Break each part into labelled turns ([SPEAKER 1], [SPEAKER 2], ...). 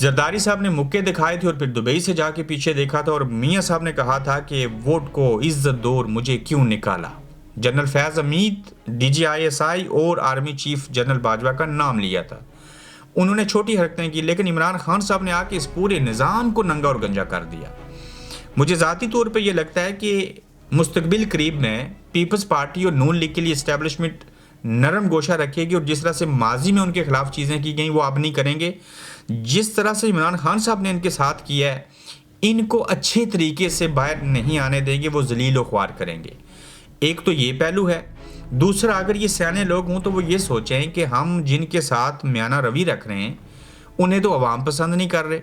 [SPEAKER 1] زرداری صاحب نے مکے دکھائے تھے اور پھر دبئی سے جا کے پیچھے دیکھا تھا اور میاں صاحب نے کہا تھا کہ ووٹ کو عزت دور مجھے کیوں نکالا. General Faiz Hamid D G I S I اور آرمی چیف جنرل باجوہ کا نام لیا تھا. انہوں نے چھوٹی حرکتیں کی لیکن عمران خان صاحب نے آ کے اس پورے نظام کو ننگا اور گنجا کر دیا. مجھے ذاتی طور پہ یہ لگتا ہے کہ مستقبل قریب میں پیپلز پارٹی اور نون لیگ کے لیے اسٹیبلشمنٹ نرم گوشہ رکھے گی اور جس طرح سے ماضی میں ان کے خلاف چیزیں کی گئیں وہ اب نہیں کریں گے. جس طرح سے عمران خان صاحب نے ان کے ساتھ کیا ہے ان کو اچھے طریقے سے باہر نہیں آنے دیں گے, وہ ذلیل و خوار کریں گے. ایک تو یہ پہلو ہے. دوسرا, اگر یہ سیانے لوگ ہوں تو وہ یہ سوچیں کہ ہم جن کے ساتھ میانہ روی رکھ رہے ہیں انہیں تو عوام پسند نہیں کر رہے.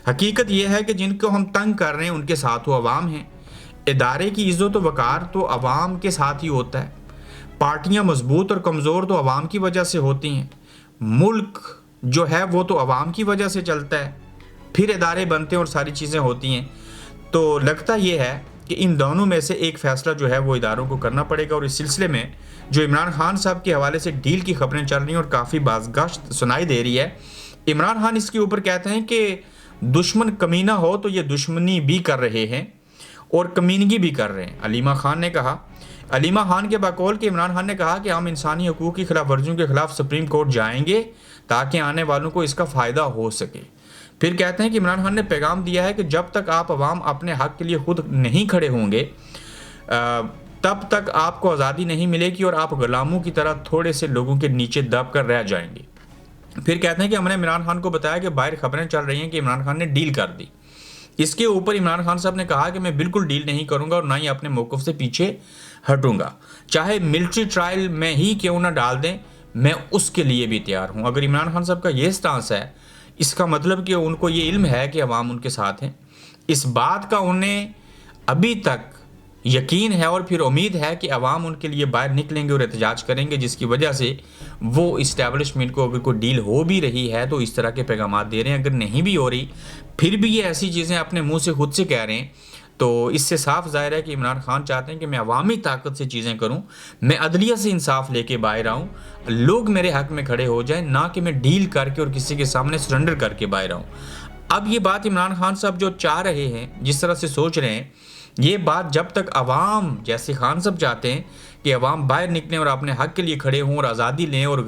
[SPEAKER 1] حقیقت یہ ہے کہ جن کو ہم تنگ کر رہے ہیں ان کے ساتھ وہ عوام ہیں. ادارے کی عزت و وقار تو عوام کے ساتھ ہی ہوتا ہے. پارٹیاں مضبوط اور کمزور تو عوام کی وجہ سے ہوتی ہیں. ملک جو ہے وہ تو عوام کی وجہ سے چلتا ہے, پھر ادارے بنتے ہیں اور ساری چیزیں ہوتی ہیں. تو لگتا یہ ہے کہ ان دونوں میں سے ایک فیصلہ جو ہے وہ اداروں کو کرنا پڑے گا. اور اس سلسلے میں جو عمران خان صاحب کے حوالے سے ڈیل کی خبریں چل رہی ہیں اور کافی بازگشت سنائی دے رہی ہے, عمران خان اس کے اوپر کہتے ہیں کہ دشمن کمینہ ہو تو یہ دشمنی بھی کر رہے ہیں اور کمینگی بھی کر رہے ہیں. علیمہ خان نے کہا, علیمہ خان کے بقول کہ عمران خان نے کہا کہ ہم انسانی حقوق کی خلاف ورزیوں کے خلاف سپریم کورٹ جائیں گے تاکہ آنے والوں کو اس کا فائدہ ہو سکے. پھر کہتے ہیں کہ عمران خان نے پیغام دیا ہے کہ جب تک آپ عوام اپنے حق کے لیے خود نہیں کھڑے ہوں گے تب تک آپ کو آزادی نہیں ملے گی اور آپ غلاموں کی طرح تھوڑے سے لوگوں کے نیچے دب کر رہ جائیں گے. پھر کہتے ہیں کہ ہم نے عمران خان کو بتایا کہ باہر خبریں چل رہی ہیں کہ عمران خان نے ڈیل کر دی. اس کے اوپر عمران خان صاحب نے کہا کہ میں بالکل ڈیل نہیں کروں گا اور نہ ہی اپنے موقف سے پیچھے ہٹوں گا, چاہے ملٹری ٹرائل میں ہی کیوں نہ ڈال دیں میں اس کے لیے بھی تیار ہوں. اگر عمران خان صاحب کا یہ سٹانس ہے اس کا مطلب کہ ان کو یہ علم ہے کہ عوام ان کے ساتھ ہیں. اس بات کا انہیں ابھی تک یقین ہے اور پھر امید ہے کہ عوام ان کے لیے باہر نکلیں گے اور احتجاج کریں گے, جس کی وجہ سے وہ اسٹیبلشمنٹ کو اگر کوئی ڈیل ہو بھی رہی ہے تو اس طرح کے پیغامات دے رہے ہیں. اگر نہیں بھی ہو رہی پھر بھی یہ ایسی چیزیں اپنے منہ سے خود سے کہہ رہے ہیں تو اس سے صاف ظاہر ہے کہ عمران خان چاہتے ہیں کہ میں عوامی طاقت سے چیزیں کروں, میں عدلیہ سے انصاف لے کے باہر آؤں, لوگ میرے حق میں کھڑے ہو جائیں, نہ کہ میں ڈیل کر کے اور کسی کے سامنے سرنڈر کر کے باہر آؤں. اب یہ بات عمران خان صاحب جو چاہ رہے ہیں, جس طرح سے سوچ رہے ہیں, یہ بات جب تک عوام جیسے خان صاحب چاہتے ہیں کہ عوام باہر نکلیں اور اپنے حق کے لیے کھڑے ہوں اور آزادی لیں اور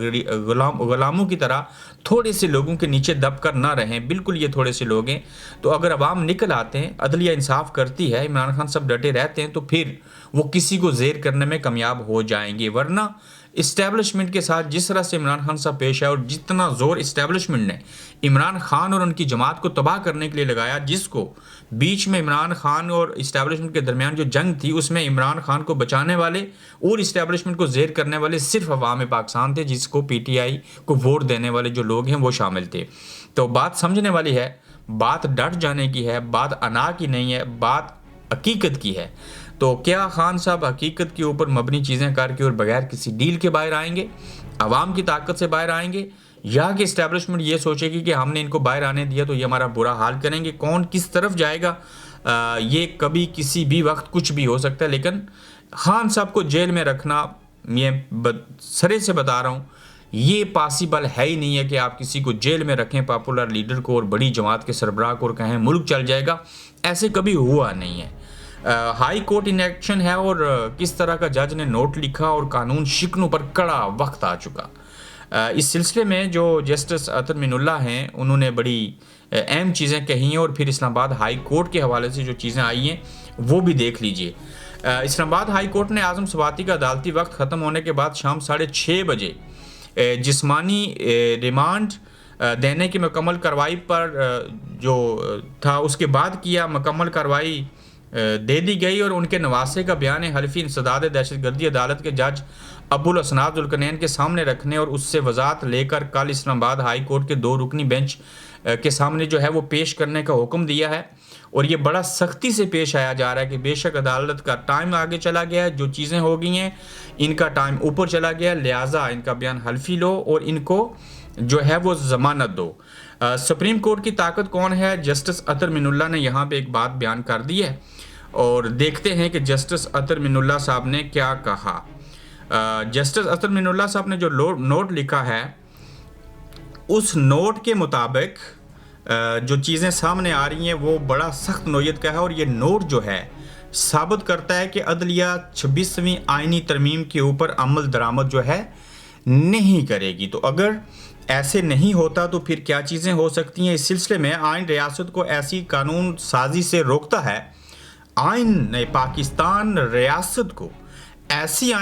[SPEAKER 1] غلاموں کی طرح تھوڑے سے لوگوں کے نیچے دب کر نہ رہیں, بالکل یہ تھوڑے سے لوگ ہیں, تو اگر عوام نکل آتے ہیں, عدلیہ انصاف کرتی ہے, عمران خان صاحب ڈٹے رہتے ہیں تو پھر وہ کسی کو زیر کرنے میں کامیاب ہو جائیں گے. ورنہ اسٹیبلشمنٹ کے ساتھ جس طرح سے عمران خان صاحب پیش آئے اور جتنا زور اسٹیبلشمنٹ نے عمران خان اور ان کی جماعت کو تباہ کرنے کے لیے لگایا, جس کو بیچ میں عمران خان اور اسٹیبلشمنٹ کے درمیان جو جنگ تھی اس میں عمران خان کو بچانے والے اور اسٹیبلشمنٹ کو زیر کرنے والے صرف عوام پاکستان تھے, جس کو پی ٹی آئی کو ووٹ دینے والے جو لوگ ہیں وہ شامل تھے. تو بات سمجھنے والی ہے, بات ڈٹ جانے کی ہے, بات انا کی نہیں ہے, بات حقیقت کی ہے. تو کیا خان صاحب حقیقت کے اوپر مبنی چیزیں کر کے اور بغیر کسی ڈیل کے باہر آئیں گے, عوام کی طاقت سے باہر آئیں گے, یا کہ اسٹیبلشمنٹ یہ سوچے گی کہ ہم نے ان کو باہر آنے دیا تو یہ ہمارا برا حال کریں گے؟ کون کس طرف جائے گا یہ کبھی کسی بھی وقت کچھ بھی ہو سکتا ہے. لیکن خان صاحب کو جیل میں رکھنا, میں سرے سے بتا رہا ہوں, یہ پاسبل ہے ہی نہیں ہے کہ آپ کسی کو جیل میں رکھیں, پاپولر لیڈر کو اور بڑی جماعت کے سربراہ کو, اور کہیں ملک چل جائے گا. ایسے کبھی ہوا نہیں ہے. ہائی کورٹ ان ایکشن ہے اور کس طرح کا جج نے نوٹ لکھا اور قانون شکنوں پر کڑا وقت آ چکا. اس سلسلے میں جو جسٹس عطر من اللہ ہیں انہوں نے بڑی اہم چیزیں کہی ہیں, اور پھر اسلام آباد ہائی کورٹ کے حوالے سے جو چیزیں آئی ہیں وہ بھی دیکھ لیجئے. اسلام آباد ہائی کورٹ نے اعظم سواتی کا عدالتی وقت ختم ہونے کے بعد شام 6:30 بجے جسمانی ریمانڈ دینے کی مکمل کارروائی پر جو تھا اس کے بعد کیا. مکمل کارروائی دے دی گئی اور ان کے نواسے کا بیان حلفی انسداد دہشت گردی عدالت کے جج ابو الاسناد ذوالقرنین کے سامنے رکھنے اور اس سے وضاحت لے کر کل اسلام آباد ہائی کورٹ کے 2 رکنی بینچ کے سامنے جو ہے وہ پیش کرنے کا حکم دیا ہے. اور یہ بڑا سختی سے پیش آیا جا رہا ہے کہ بے شک عدالت کا ٹائم آگے چلا گیا ہے, جو چیزیں ہو گئی ہیں ان کا ٹائم اوپر چلا گیا, لہٰذا ان کا بیان حلفی لو اور ان کو جو ہے وہ ضمانت دو. سپریم کورٹ کی طاقت کون ہے؟ جسٹس عطر من اللہ نے یہاں پہ ایک بات بیان کر دی ہے اور دیکھتے ہیں کہ جسٹس عطر من اللہ صاحب نے کیا کہا. جسٹس عطر من اللہ صاحب نے جو نوٹ لکھا ہے اس نوٹ کے مطابق جو چیزیں سامنے آ رہی ہیں وہ بڑا سخت نوعیت کا ہے، اور یہ نوٹ جو ہے ثابت کرتا ہے کہ عدلیہ 26ویں آئینی ترمیم کے اوپر عمل درآمد جو ہے نہیں کرے گی۔ تو اگر ایسے نہیں ہوتا تو پھر کیا چیزیں ہو سکتی ہیں؟ اس سلسلے میں آئین ریاست کو ایسی قانون سازی سے روکتا ہے، آئین پاکستان ریاست کو ایسی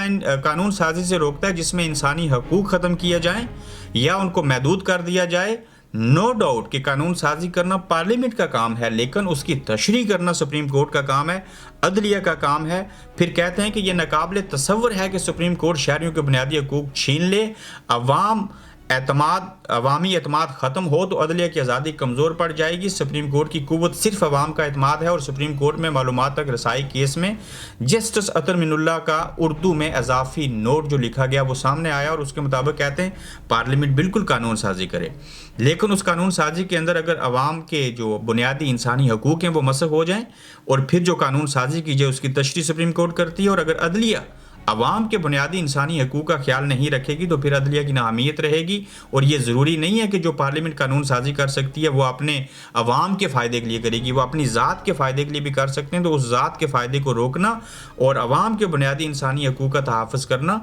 [SPEAKER 1] قانون سازی سے روکتا ہے جس میں انسانی حقوق ختم کیے جائیں یا ان کو محدود کر دیا جائے۔ نو ڈاؤٹ کہ قانون سازی کرنا پارلیمنٹ کا کام ہے، لیکن اس کی تشریح کرنا سپریم کورٹ کا کام ہے، عدلیہ کا کام ہے۔ پھر کہتے ہیں کہ یہ ناقابل تصور ہے کہ سپریم کورٹ شہریوں کے بنیادی حقوق چھین لے، عوامی اعتماد ختم ہو تو عدلیہ کی آزادی کمزور پڑ جائے گی۔ سپریم کورٹ کی قوت صرف عوام کا اعتماد ہے، اور سپریم کورٹ میں معلومات تک رسائی کیس میں جسٹس عطر من اللہ کا اردو میں اضافی نوٹ جو لکھا گیا وہ سامنے آیا، اور اس کے مطابق کہتے ہیں پارلیمنٹ بالکل قانون سازی کرے، لیکن اس قانون سازی کے اندر اگر عوام کے جو بنیادی انسانی حقوق ہیں وہ مسخ ہو جائیں، اور پھر جو قانون سازی کی جائے اس کی تشریح سپریم کورٹ کرتی ہے، اور اگر عدلیہ عوام کے بنیادی انسانی حقوق کا خیال نہیں رکھے گی تو پھر عدلیہ کی نااہمیت رہے گی۔ اور یہ ضروری نہیں ہے کہ جو پارلیمنٹ قانون سازی کر سکتی ہے وہ اپنے عوام کے فائدے کے لیے کرے گی، وہ اپنی ذات کے فائدے کے لیے بھی کر سکتے ہیں۔ تو اس ذات کے فائدے کو روکنا اور عوام کے بنیادی انسانی حقوق کا تحفظ کرنا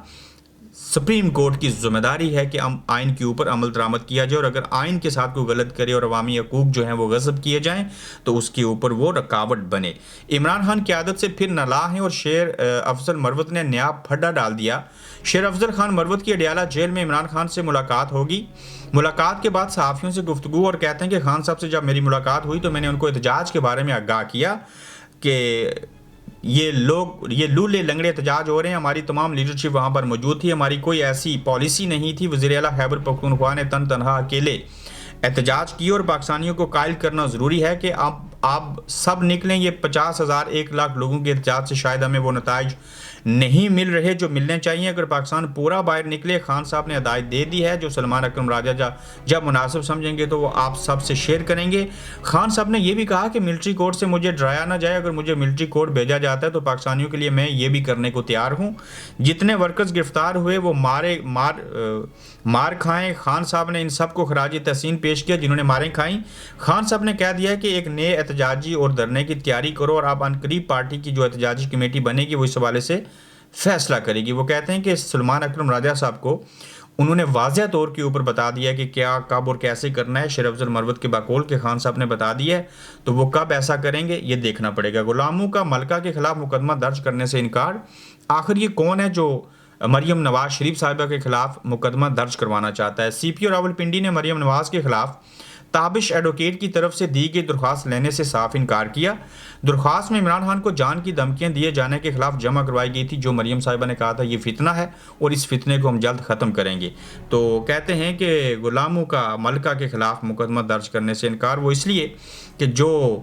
[SPEAKER 1] سپریم کورٹ کی ذمہ داری ہے کہ آئین کے اوپر عمل درآمد کیا جائے، اور اگر آئین کے ساتھ کوئی غلط کرے اور عوامی حقوق جو ہیں وہ غصب کیے جائیں تو اس کے اوپر وہ رکاوٹ بنے۔ عمران خان کی عادت سے پھر نالاں ہیں، اور شیر افضل مروت نے نیا پھڈا ڈال دیا۔ شیر افضل خان مروت کی اڈیالہ جیل میں عمران خان سے ملاقات ہوگی۔ ملاقات کے بعد صحافیوں سے گفتگو، اور کہتے ہیں کہ خان صاحب سے جب میری ملاقات ہوئی تو میں نے ان کو احتجاج کے بارے میں آگاہ کیا کہ یہ لولے لنگڑے احتجاج ہو رہے ہیں، ہماری تمام لیڈرشپ وہاں پر موجود تھی، ہماری کوئی ایسی پالیسی نہیں تھی۔ وزیر اعلیٰ خیبر پختونخوا نے تنہا اکیلے احتجاج کی، اور پاکستانیوں کو قائل کرنا ضروری ہے کہ آپ سب نکلیں۔ یہ 50,000 1,00,000 لوگوں کے احتجاج سے شاید ہمیں وہ نتائج نہیں مل رہے جو ملنے چاہیے۔ اگر پاکستان پورا باہر نکلے، خان صاحب نے ہدایت دے دی ہے، جو سلمان اکرم راجہ جب مناسب سمجھیں گے تو وہ آپ سب سے شیئر کریں گے۔ خان صاحب نے یہ بھی کہا کہ ملٹری کورٹ سے مجھے ڈرایا نہ جائے، اگر مجھے ملٹری کورٹ بھیجا جاتا ہے تو پاکستانیوں کے لیے میں یہ بھی کرنے کو تیار ہوں۔ جتنے ورکرز گرفتار ہوئے وہ مار کھائیں۔ خان صاحب نے ان سب کو خراج تحسین پیش کیا جنہوں نے ماریں کھائیں۔ خان صاحب نے کہہ دیا کہ ایک نئے احتجاجی اور دھرنے کی تیاری کرو، اور اب عنقریب پارٹی کی جو احتجاجی کمیٹی بنے گی وہ اس حوالے سے فیصلہ کرے گی۔ وہ کہتے ہیں کہ سلمان اکرم راجہ صاحب کو انہوں نے واضح طور کے اوپر بتا دیا کہ کیا، کب اور کیسے کرنا ہے۔ شیر افضل مروت کے بقول کے خان صاحب نے بتا دیا ہے، تو وہ کب ایسا کریں گے یہ دیکھنا پڑے گا۔ غلاموں کا ملکہ کے خلاف مقدمہ درج کرنے سے انکار۔ آخر یہ کون ہے جو مریم نواز شریف صاحبہ کے خلاف مقدمہ درج کروانا چاہتا ہے؟ سی پی او راولپنڈی نے مریم نواز کے خلاف تابش ایڈوکیٹ کی طرف سے دی گئی درخواست لینے سے صاف انکار کیا۔ درخواست میں عمران خان کو جان کی دھمکیاں دیے جانے کے خلاف جمع کروائی گئی تھی، جو مریم صاحبہ نے کہا تھا یہ فتنہ ہے اور اس فتنے کو ہم جلد ختم کریں گے۔ تو کہتے ہیں کہ غلاموں کا ملکہ کے خلاف مقدمہ درج کرنے سے انکار، وہ اس لیے کہ جو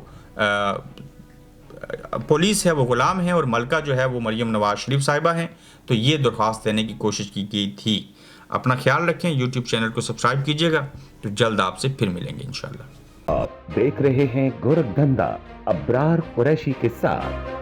[SPEAKER 1] پولیس ہے وہ غلام ہے اور ملکہ جو ہے وہ مریم نواز شریف صاحبہ ہیں، تو یہ درخواست دینے کی کوشش کی گئی تھی۔ اپنا خیال رکھیں، یوٹیوب چینل کو سبسکرائب کیجیے گا، تو جلد آپ سے پھر ملیں گے انشاءاللہ۔
[SPEAKER 2] آپ دیکھ رہے ہیں گورکھ دھندا ابرار قریشی کے ساتھ۔